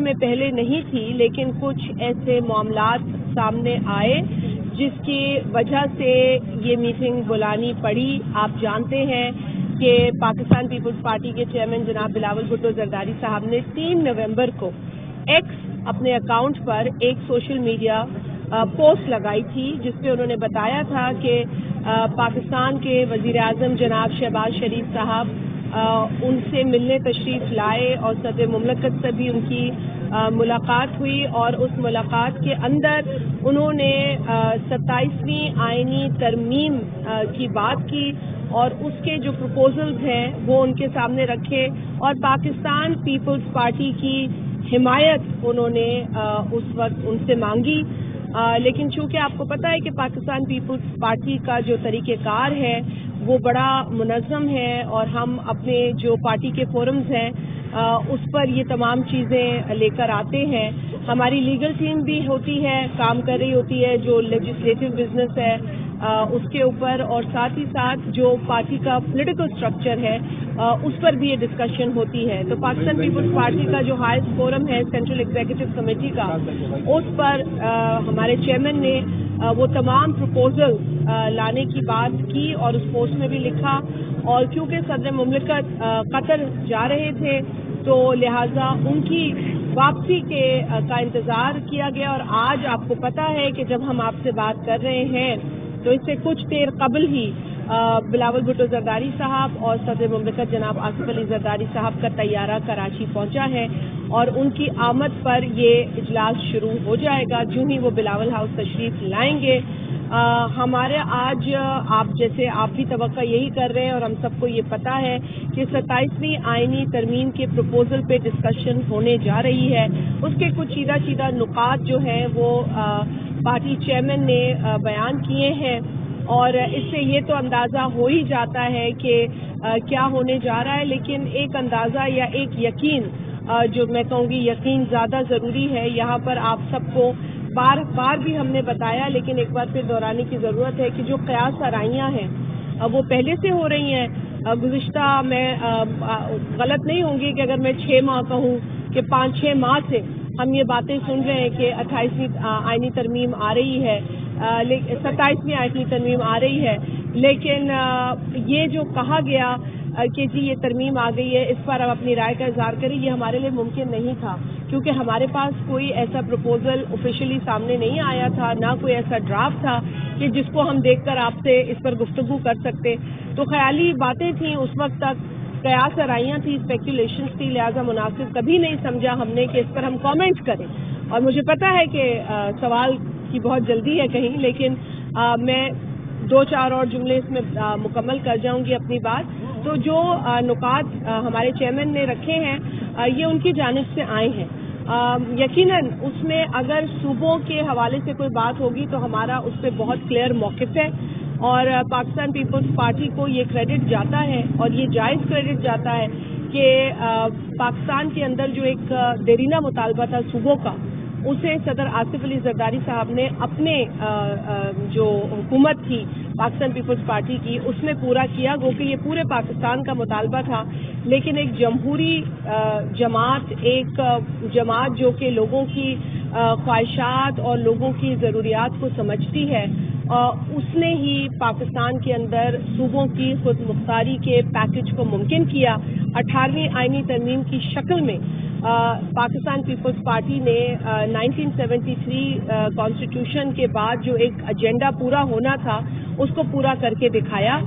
میں پہلے نہیں تھی، لیکن کچھ ایسے معاملات سامنے آئے جس کی وجہ سے یہ میٹنگ بلانی پڑی۔ آپ جانتے ہیں کہ پاکستان پیپلز پارٹی کے چیئرمین جناب بلاول بھٹو زرداری صاحب نے 3 نومبر کو ایکس اپنے اکاؤنٹ پر ایک سوشل میڈیا پوسٹ لگائی تھی، جس پہ انہوں نے بتایا تھا کہ پاکستان کے وزیر اعظم جناب شہباز شریف صاحب ان سے ملنے تشریف لائے اور صدر مملکت سے بھی ان کی ملاقات ہوئی، اور اس ملاقات کے اندر انہوں نے 27ویں آئینی ترمیم کی بات کی اور اس کے جو پروپوزلز ہیں وہ ان کے سامنے رکھے، اور پاکستان پیپلز پارٹی کی حمایت انہوں نے اس وقت ان سے مانگی۔ لیکن چونکہ آپ کو پتہ ہے کہ پاکستان پیپلز پارٹی کا جو طریقہ کار ہے وہ بڑا منظم ہے، اور ہم اپنے جو پارٹی کے فورمز ہیں اس پر یہ تمام چیزیں لے کر آتے ہیں۔ ہماری لیگل ٹیم بھی ہوتی ہے، کام کر رہی ہوتی ہے، جو لیجسلیٹو بزنس ہے اس کے اوپر، اور ساتھ ہی ساتھ جو پارٹی کا پولیٹیکل سٹرکچر ہے اس پر بھی یہ ڈسکشن ہوتی ہے۔ تو پاکستان پیپلز پارٹی کا جو ہائیسٹ فورم ہے سینٹرل ایگزیکٹو کمیٹی کا، اس پر ہمارے چیئرمین نے وہ تمام پروپوزل لانے کی بات کی اور اس پوسٹ میں بھی لکھا، اور کیونکہ صدر مملکت قطر جا رہے تھے تو لہٰذا ان کی واپسی کا انتظار کیا گیا، اور آج آپ کو پتہ ہے کہ جب ہم آپ سے بات کر رہے ہیں تو اس سے کچھ دیر قبل ہی بلاول بھٹو زرداری صاحب اور صدر مملکت جناب آصف علی زرداری صاحب کا طیارہ کراچی پہنچا ہے، اور ان کی آمد پر یہ اجلاس شروع ہو جائے گا جو ہی وہ بلاول ہاؤس تشریف لائیں گے۔ ہمارے آج آپ بھی توقع یہی کر رہے ہیں، اور ہم سب کو یہ پتہ ہے کہ 27ویں آئینی ترمیم کے پروپوزل پہ ڈسکشن ہونے جا رہی ہے۔ اس کے کچھ سیدھا نکات جو ہیں وہ پارٹی چیئرمین نے بیان کیے ہیں، اور اس سے یہ تو اندازہ ہو ہی جاتا ہے کہ کیا ہونے جا رہا ہے، لیکن ایک اندازہ یا ایک یقین، جو میں کہوں گی یقین زیادہ ضروری ہے۔ یہاں پر آپ سب کو بار بھی ہم نے بتایا، لیکن ایک بار پھر دہرانے کی ضرورت ہے کہ جو قیاس آرائیاں ہیں وہ پہلے سے ہو رہی ہیں۔ گزشتہ میں غلط نہیں ہوں گی کہ اگر میں 6 ماہ کہوں کہ 5-6 ماہ سے ہم یہ باتیں سن رہے ہیں کہ 28ویں آئینی ترمیم آ رہی ہے، 27ویں آئینی ترمیم آ رہی ہے، لیکن یہ جو کہا گیا کہ جی یہ ترمیم آ گئی ہے، اس پر ہم اپنی رائے کا اظہار کریں، یہ ہمارے لیے ممکن نہیں تھا، کیونکہ ہمارے پاس کوئی ایسا پروپوزل آفیشلی سامنے نہیں آیا تھا، نہ کوئی ایسا ڈرافٹ تھا کہ جس کو ہم دیکھ کر آپ سے اس پر گفتگو کر سکتے۔ تو خیالی باتیں تھیں اس وقت تک، قیاس آرائیاں تھیں، اسپیکولیشنز تھی، لہٰذا مناسب کبھی نہیں سمجھا ہم نے کہ اس پر ہم کامنٹ کریں۔ اور مجھے پتہ ہے کہ سوال کی بہت جلدی ہے کہیں، لیکن میں 2-4 اور جملے اس میں مکمل کر جاؤں گی اپنی بات۔ تو جو نکات ہمارے چیئرمین نے رکھے ہیں یہ ان کی جانب سے آئے ہیں۔ یقیناً اس میں اگر صوبوں کے حوالے سے کوئی بات ہوگی تو ہمارا اس پہ بہت کلیئر موقف ہے، اور پاکستان پیپلز پارٹی کو یہ کریڈٹ جاتا ہے اور یہ جائز کریڈٹ جاتا ہے کہ پاکستان کے اندر جو ایک دیرینہ مطالبہ تھا صوبوں کا، اسے صدر آصف علی زرداری صاحب نے اپنے جو حکومت تھی پاکستان پیپلز پارٹی کی اس میں پورا کیا، گو کہ یہ پورے پاکستان کا مطالبہ تھا، لیکن ایک جمہوری جماعت جو کہ لوگوں کی خواہشات اور لوگوں کی ضروریات کو سمجھتی ہے، اس نے ہی پاکستان کے اندر صوبوں کی خود مختاری کے پیکج کو ممکن کیا۔ 18ویں آئینی ترمیم کی شکل میں پاکستان پیپلز پارٹی نے 1973 کانسٹیٹیوشن کے بعد جو ایک ایجنڈا پورا ہونا تھا اس کو پورا کر کے دکھایا۔